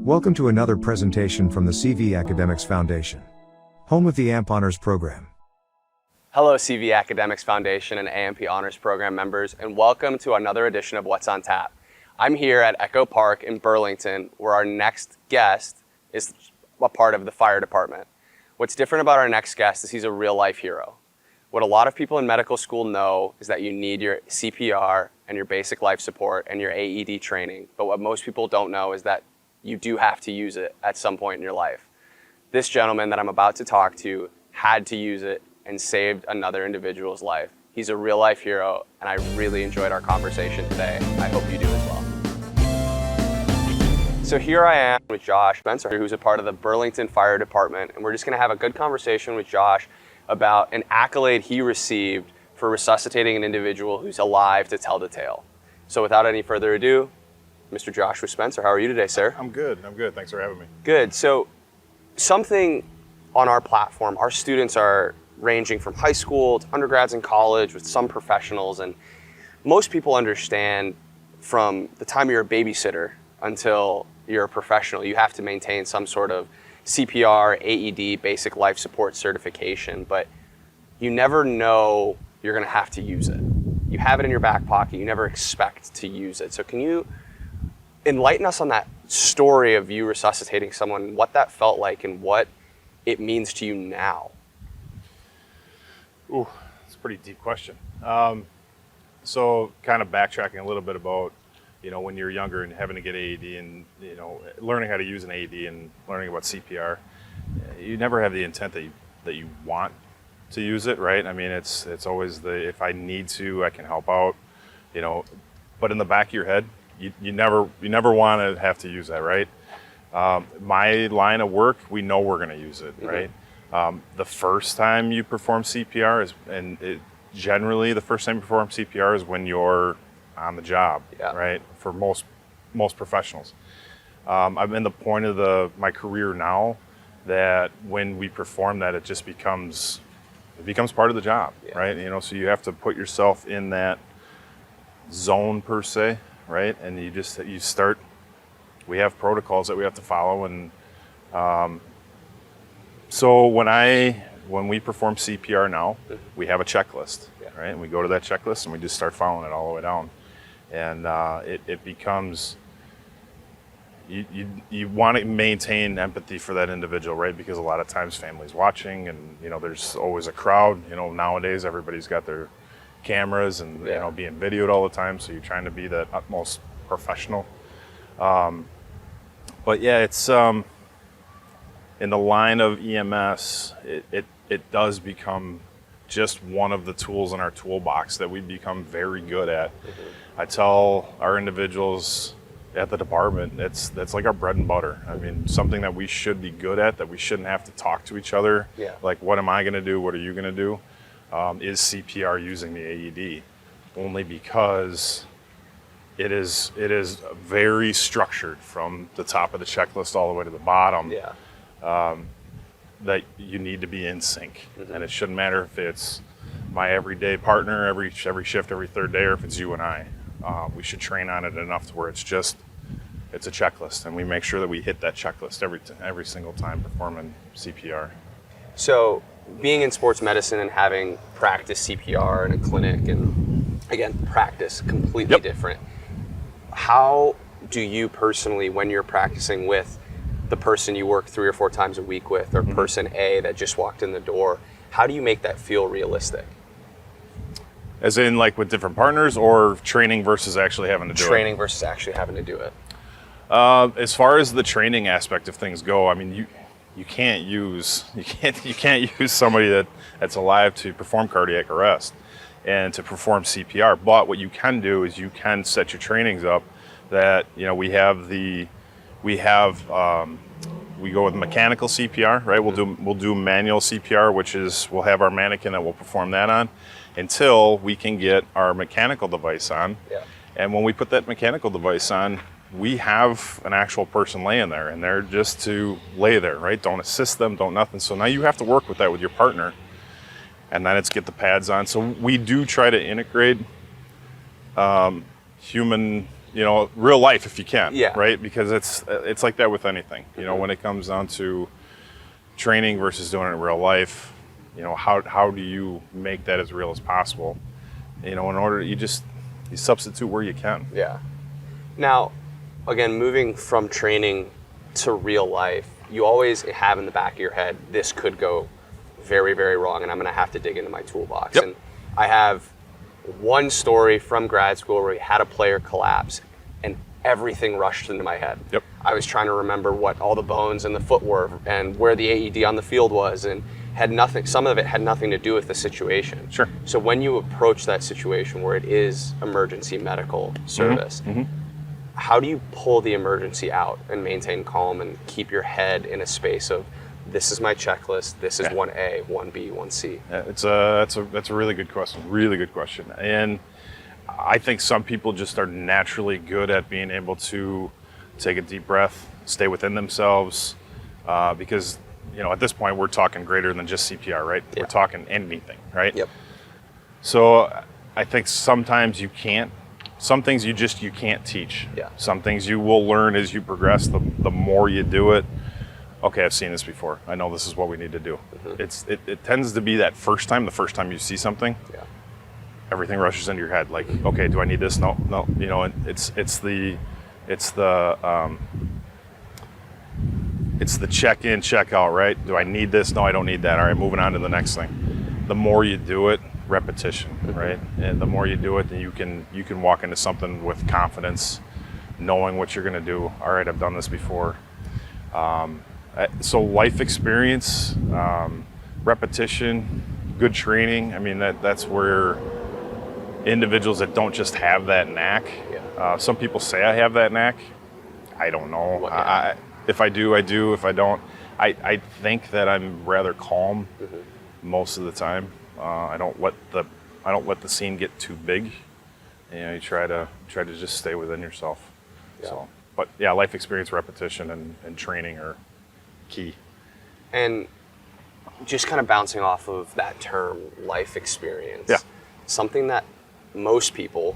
Welcome to another presentation from the CV Academics Foundation, home of the AMP Honors Program. Hello CV Academics Foundation and AMP Honors Program members, and welcome to another edition of What's on Tap. I'm here at Echo Park in Burlington, where our next guest is a part of the fire department. What's different about our next guest is he's a real life hero. What a lot of people in medical school know is that you need your CPR and your basic life support and your AED training, but what most people don't know is that you do have to use it at some point in your life. This gentleman that I'm about to talk to had to use it and saved another individual's life. He's a real life hero, and I really enjoyed our conversation today. I hope you do as well. So here I am with Josh Spencer, who's a part of the Burlington Fire Department, and we're just gonna have a good conversation with Josh about an accolade he received for resuscitating an individual who's alive to tell the tale. So without any further ado, Mr. Joshua Spencer, how are you today, sir? I'm good. Thanks for having me. Good. So something on our platform, our students are ranging from high school to undergrads and college with some professionals, and most people understand from the time you're a babysitter until you're a professional, you have to maintain some sort of CPR, AED, basic life support certification, but you never know you're gonna have to use it. You have it in your back pocket, you never expect to use it. So can you enlighten us on that story of you resuscitating someone, what that felt like and what it means to you now? Ooh, that's a pretty deep question. So kind of backtracking a little bit about, when you're younger and having to get AED and, learning how to use an AED and learning about CPR, you never have the intent that you want to use it, right? I mean, it's always if I need to, I can help out, but in the back of your head, you never want to have to use that, right? My line of work, we know we're going to use it, right? The first time you perform CPR generally the first time you perform CPR is when you're on the job, right? For most professionals. I'm in the point of my career now that when we perform that, it just becomes part of the job, right? So you have to put yourself in that zone per se, right? And we have protocols that we have to follow, and so when we perform CPR now, we have a checklist, right? And we go to that checklist and we just start following it all the way down. And it becomes, you want to maintain empathy for that individual, right? Because a lot of times family's watching, and there's always a crowd. Nowadays everybody's got their cameras and being videoed all the time, so you're trying to be that utmost professional. But yeah, it's in the line of EMS, it does become just one of the tools in our toolbox that we become very good at. I tell our individuals at the department, that's like our bread and butter. I mean, something that we should be good at, that we shouldn't have to talk to each other. Like, what am I gonna do? What are you gonna do? Is CPR using the AED, only because it is very structured from the top of the checklist all the way to the bottom. That you need to be in sync, and it shouldn't matter if it's my everyday partner every shift, every third day, or if it's you and I. We should train on it enough to where it's a checklist, and we make sure that we hit that checklist every single time performing CPR. So being in sports medicine and having practiced CPR in a clinic, and again, practice completely different. How do you personally, when you're practicing with the person you work 3 or 4 times a week with, or person A that just walked in the door, how do you make that feel realistic? As in, like, with different partners, or training versus actually having to do it? Training versus actually having to do it. As far as the training aspect of things go, I mean, you can't use somebody that's alive to perform cardiac arrest and to perform CPR. But what you can do is you can set your trainings up that we go with mechanical CPR, right? We'll do manual CPR, which is we'll have our mannequin that will perform that on until we can get our mechanical device on. And when we put that mechanical device on, we have an actual person laying there, and they're just to lay there, right? Don't assist them, don't nothing. So now you have to work with that with your partner, and then it's get the pads on. So we do try to integrate human real life if you can. Yeah. Right. Because it's like that with anything. When it comes down to training versus doing it in real life, how do you make that as real as possible? In order you substitute where you can. Yeah. Now, again, moving from training to real life, you always have in the back of your head, this could go very, very wrong, and I'm going to have to dig into my toolbox. Yep. And I have one story from grad school where we had a player collapse, and everything rushed into my head. Yep. I was trying to remember what all the bones and the foot were, and where the AED on the field was, and some of it had nothing to do with the situation. Sure. So when you approach that situation where it is emergency medical service, how do you pull the emergency out and maintain calm and keep your head in a space of, this is my checklist, this is 1A, 1B, 1C? That's a really good question. Really good question. And I think some people just are naturally good at being able to take a deep breath, stay within themselves, because at this point we're talking greater than just CPR, right? Yeah. We're talking anything, right? Yep. So I think sometimes some things you can't teach. Yeah. Some things you will learn as you progress. The more you do it, okay, I've seen this before. I know this is what we need to do. It tends to be that the first time you see something, everything rushes into your head. Like, okay, do I need this? No. And it's the check in, check out, right? Do I need this? No, I don't need that. All right, moving on to the next thing. The more you do it, repetition, right? And the more you do it, then you can walk into something with confidence, knowing what you're going to do. All right, I've done this before. So life experience, repetition, good training. I mean, that's where individuals that don't just have that knack. Some people say I have that knack. I don't know. If I do, I do. If I don't, I think that I'm rather calm most of the time. I don't let the scene get too big. You try to just stay within yourself. Yeah. So, but yeah, life experience, repetition, and training are key. And just kind of bouncing off of that term, life experience. Yeah. Something that most people,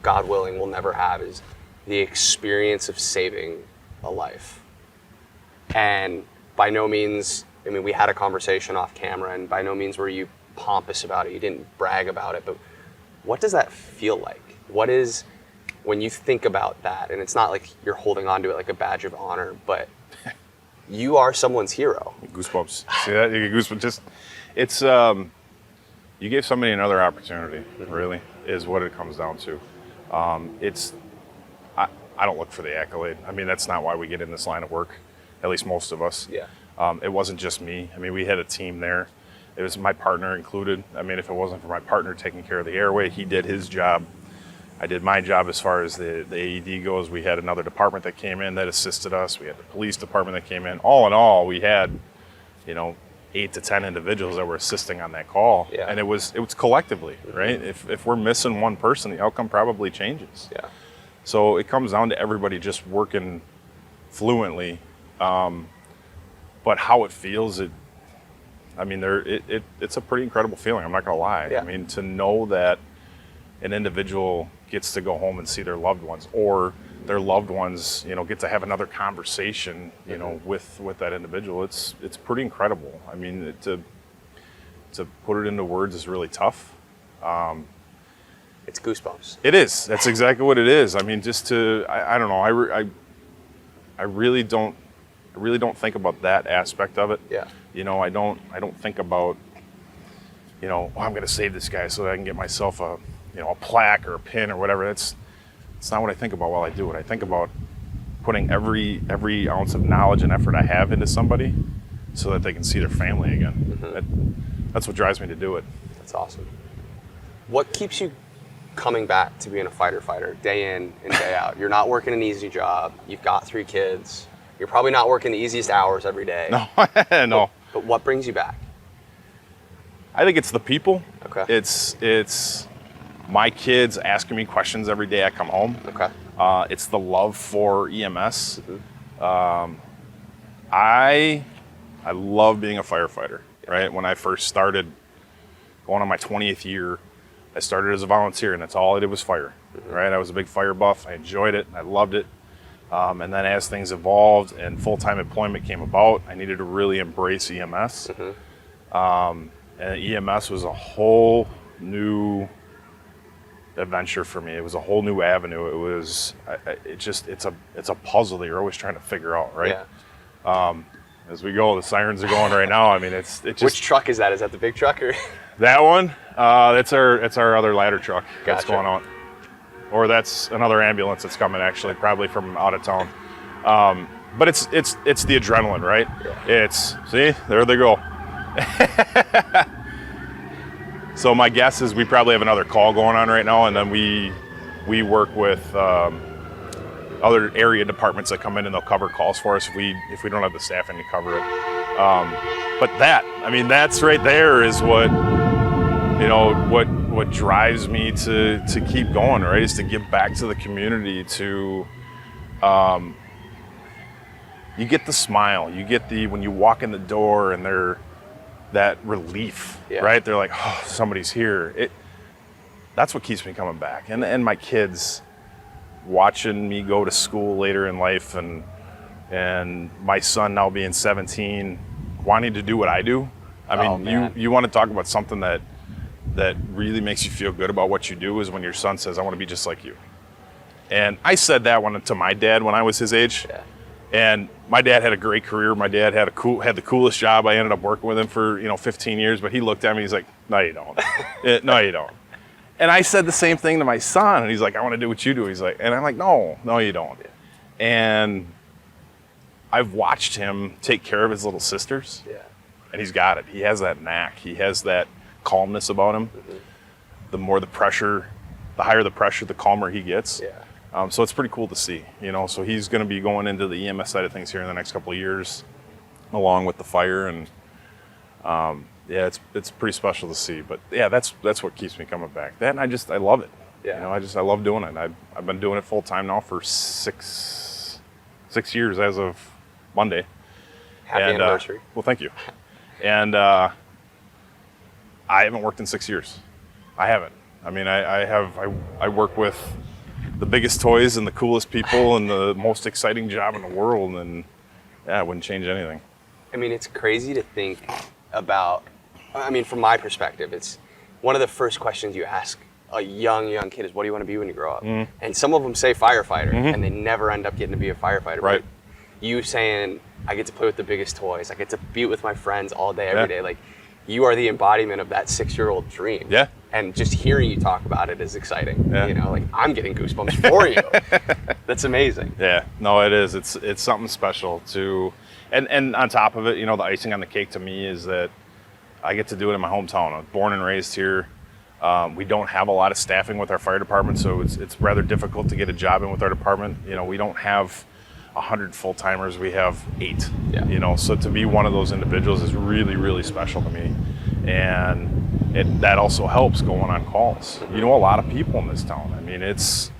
God willing, will never have is the experience of saving a life. And by no means, we had a conversation off camera, and by no means were you pompous about it. You didn't brag about it, but what does that feel like? What is, when you think about that, and it's not like you're holding on to it like a badge of honor, but you are someone's hero. Goosebumps. See that? You get goosebumps. It's you gave somebody another opportunity. Really, is what it comes down to. I don't look for the accolade. That's not why we get in this line of work. At least most of us. Yeah. It wasn't just me. We had a team there. It was my partner included. If it wasn't for my partner taking care of the airway, he did his job. I did my job as far as the AED goes. We had another department that came in that assisted us. We had the police department that came in. All in all, we had, 8 to 10 individuals that were assisting on that call. Yeah. And it was collectively, right? If we're missing one person, the outcome probably changes. Yeah. So it comes down to everybody just working fluently. But how it feels, it's a pretty incredible feeling. I'm not gonna lie. Yeah. To know that an individual gets to go home and see their loved ones, or their loved ones, get to have another conversation, with that individual. It's pretty incredible. To put it into words is really tough. It's goosebumps. It is. That's exactly what it is. I don't know. I really don't think about that aspect of it. Yeah. I don't think about, I'm going to save this guy so that I can get myself a plaque or a pin or whatever. It's not what I think about while I do it. I think about putting every ounce of knowledge and effort I have into somebody so that they can see their family again. That's what drives me to do it. That's awesome. What keeps you coming back to being a firefighter day in and day out? You're not working an easy job. You've got 3 kids. You're probably not working the easiest hours every day. No, no. But what brings you back? I think it's the people. Okay. It's my kids asking me questions every day I come home. Okay. It's the love for EMS. I love being a firefighter. Right. When I first started, going on my 20th year, I started as a volunteer, and that's all I did was fire, right? I was a big fire buff. I enjoyed it. I loved it. And then as things evolved and full-time employment came about, I needed to really embrace EMS. And EMS was a whole new adventure for me. It was a whole new avenue. It was, it's a puzzle that you're always trying to figure out, right? Yeah. As we go, the sirens are going right now. I mean, it just. Which truck is that? Is that the big truck or? That one, that's our other ladder truck that's Gotcha. going out. Or that's another ambulance that's coming, actually, probably from out of town. But it's the adrenaline, right? Yeah. See, there they go. So my guess is we probably have another call going on right now, and then we work with other area departments that come in and they'll cover calls for us if we don't have the staffing to cover it. But that's right there is what drives me to keep going, right? Is to give back to the community. You get the smile, you get when you walk in the door and that relief, right? They're like, oh, somebody's here. That's what keeps me coming back. And my kids watching me go to school later in life, and my son now being 17, wanting to do what I do. I mean, you want to talk about something that really makes you feel good about what you do is when your son says, I want to be just like you. And I said that to my dad when I was his age. Yeah. And my dad had a great career. My dad had the coolest job. I ended up working with him for 15 years. But he looked at me. He's like, "No, you don't. No, you don't." And I said the same thing to my son. And he's like, "I want to do what you do." He's like, and I'm like, "No, you don't." And I've watched him take care of his little sisters. Yeah. And he's got it. He has that knack. He has that calmness about him. The higher the pressure, the calmer he gets. Yeah. So it's pretty cool to see, So he's going to be going into the EMS side of things here in the next couple of years, along with the fire, and it's pretty special to see. But yeah, that's what keeps me coming back. That, and I love it. Yeah. I love doing it. I've been doing it full time now for six years as of Monday. Happy anniversary. Well, thank you. And I haven't worked in 6 years. I haven't. I mean, I work with the biggest toys and the coolest people and the most exciting job in the world, and I wouldn't change anything. I mean, it's crazy to think about. I mean, from my perspective, it's one of the first questions you ask a young kid is, what do you want to be when you grow up? And some of them say firefighter, and they never end up getting to be a firefighter. Right. But you saying, I get to play with the biggest toys, I get to be with my friends all day, every day. Like, you are the embodiment of that 6-year-old dream. Yeah. And just hearing you talk about it is exciting. Yeah. Like, I'm getting goosebumps for you. That's amazing. Yeah, no, it is. It's something special and on top of it, the icing on the cake to me is that I get to do it in my hometown. I was born and raised here. We don't have a lot of staffing with our fire department, so it's rather difficult to get a job in with our department. We don't have 100 full-timers, we have 8. Yeah. So to be one of those individuals is really, really special to me. And that also helps going on calls. A lot of people in this town. I mean, it's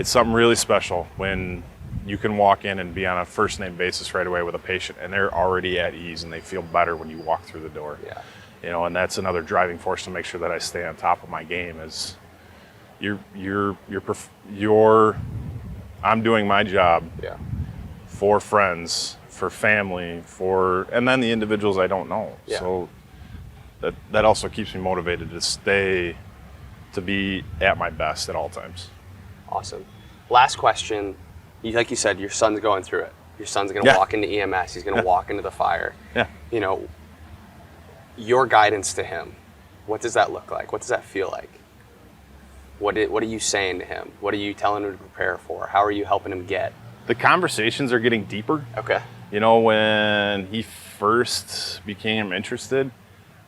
something really special when you can walk in and be on a first name basis right away with a patient and they're already at ease and they feel better when you walk through the door. Yeah. And that's another driving force to make sure that I stay on top of my game is I'm doing my job for friends, for family, and then the individuals I don't know. Yeah. So that also keeps me motivated to be at my best at all times. Awesome. Last question. Like you said, your son's going through it. Your son's going to walk into EMS. He's going to walk into the fire. Yeah. Your guidance to him, what does that look like? What does that feel like? What are you saying to him? What are you telling him to prepare for? How are you helping him get? The conversations are getting deeper. Okay. When he first became interested,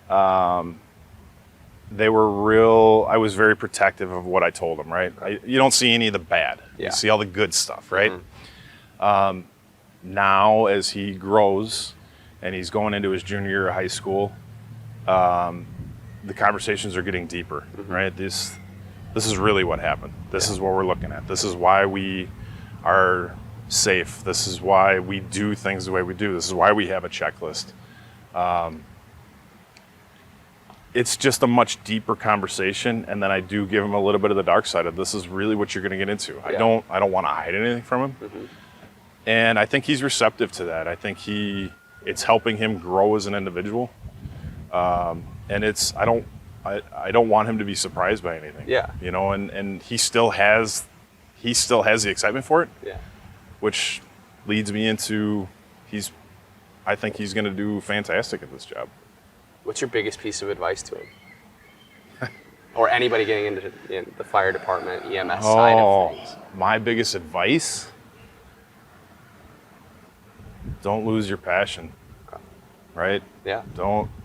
they were real. I was very protective of what I told him, right? You don't see any of the bad. Yeah. You see all the good stuff, right? Mm-hmm. Now, as he grows and he's going into his junior year of high school, the conversations are getting deeper, right? This is really what happened. This is what we're looking at. This is why we are safe. This is why we do things the way we do. This is why we have a checklist. it's just a much deeper conversation, and then I do give him a little bit of the dark side of this is really what you're going to get into. I don't want to hide anything from him, and I think he's receptive to that. I think it's helping him grow as an individual, and I don't want him to be surprised by anything. Yeah, you know, and he still has the excitement for it. Yeah, which leads me into I think he's going to do fantastic at this job. What's your biggest piece of advice to him? Or anybody getting into the fire department, EMS side of things? My biggest advice? Don't lose your passion, right? Yeah.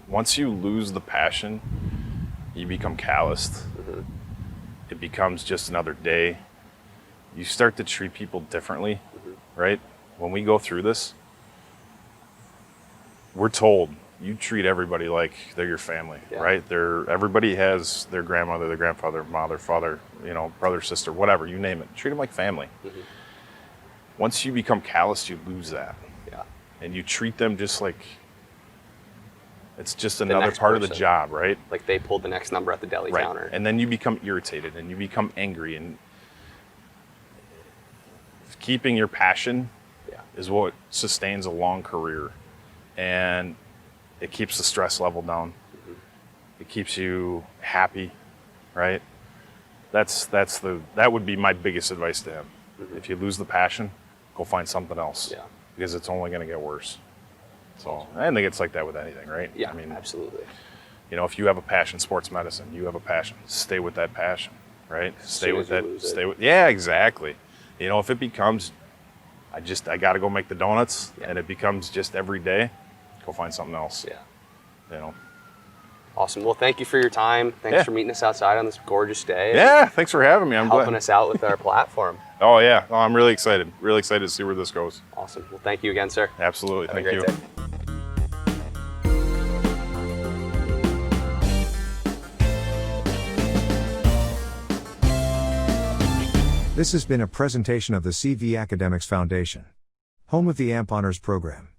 Once you lose the passion, you become calloused. It becomes just another day. You start to treat people differently, right? When we go through this, we're told you treat everybody like they're your family, right? Everybody has their grandmother, their grandfather, mother, father, brother, sister, whatever, you name it. Treat them like family. Once you become callous, you lose that. Yeah. And you treat them just like it's just another part of the job, right? Like they pulled the next number at the deli counter. And then you become irritated and you become angry, and keeping your passion is what sustains a long career. And it keeps the stress level down. It keeps you happy, right? That would be my biggest advice to him. If you lose the passion, go find something else. Yeah. Because it's only going to get worse. So I think it's like that with anything, right? Yeah, I mean, absolutely. If you have a passion, sports medicine, you have a passion, stay with that passion, right? Stay with that. Yeah, exactly. If it becomes, I got to go make the donuts, and it becomes just every day, go find something else. Yeah. Awesome. Well, thank you for your time. Thanks for meeting us outside on this gorgeous day. Yeah, thanks for having me. I'm helping glad. us out with our platform. Oh yeah, I'm really excited. Really excited to see where this goes. Awesome. Well, thank you again, sir. Absolutely. Have Thank a great you. day. This has been a presentation of the CV Academics Foundation, home of the AMP Honors Program.